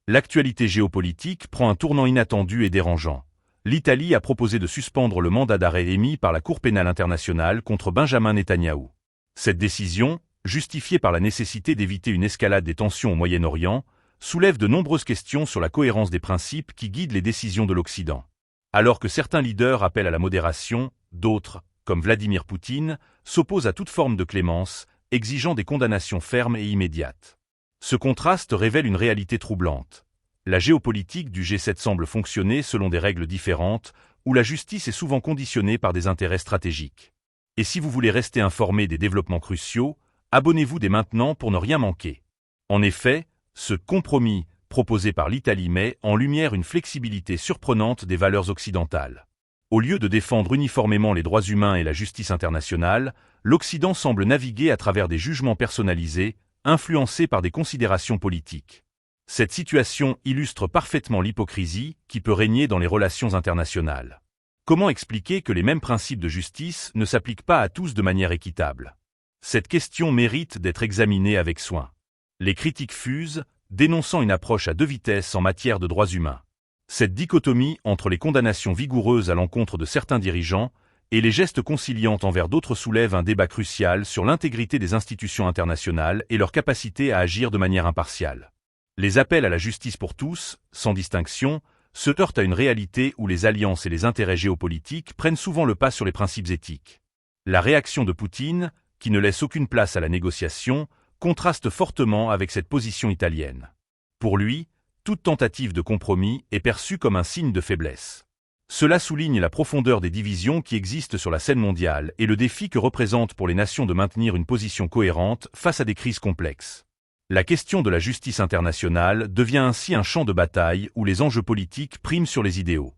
L'actualité géopolitique prend un tournant inattendu et dérangeant. L'Italie a proposé de suspendre le mandat d'arrêt émis par la Cour pénale internationale contre Benjamin Netanyahou. Cette décision, justifiée par la nécessité d'éviter une escalade des tensions au Moyen-Orient, soulève de nombreuses questions sur la cohérence des principes qui guident les décisions de l'Occident. Alors que certains leaders appellent à la modération, d'autres, comme Vladimir Poutine, s'opposent à toute forme de clémence, exigeant des condamnations fermes et immédiates. Ce contraste révèle une réalité troublante. La géopolitique du G7 semble fonctionner selon des règles différentes, où la justice est souvent conditionnée par des intérêts stratégiques. Et si vous voulez rester informé des développements cruciaux, abonnez-vous dès maintenant pour ne rien manquer. En effet, ce compromis proposé par l'Italie met en lumière une flexibilité surprenante des valeurs occidentales. Au lieu de défendre uniformément les droits humains et la justice internationale, l'Occident semble naviguer à travers des jugements personnalisés, influencés par des considérations politiques. Cette situation illustre parfaitement l'hypocrisie qui peut régner dans les relations internationales. Comment expliquer que les mêmes principes de justice ne s'appliquent pas à tous de manière équitable? Cette question mérite d'être examinée avec soin. Les critiques fusent, dénonçant une approche à deux vitesses en matière de droits humains. Cette dichotomie entre les condamnations vigoureuses à l'encontre de certains dirigeants et les gestes conciliants envers d'autres soulève un débat crucial sur l'intégrité des institutions internationales et leur capacité à agir de manière impartiale. Les appels à la justice pour tous, sans distinction, se heurtent à une réalité où les alliances et les intérêts géopolitiques prennent souvent le pas sur les principes éthiques. La réaction de Poutine, qui ne laisse aucune place à la négociation, contraste fortement avec cette position italienne. Pour lui, toute tentative de compromis est perçue comme un signe de faiblesse. Cela souligne la profondeur des divisions qui existent sur la scène mondiale et le défi que représente pour les nations de maintenir une position cohérente face à des crises complexes. La question de la justice internationale devient ainsi un champ de bataille où les enjeux politiques priment sur les idéaux.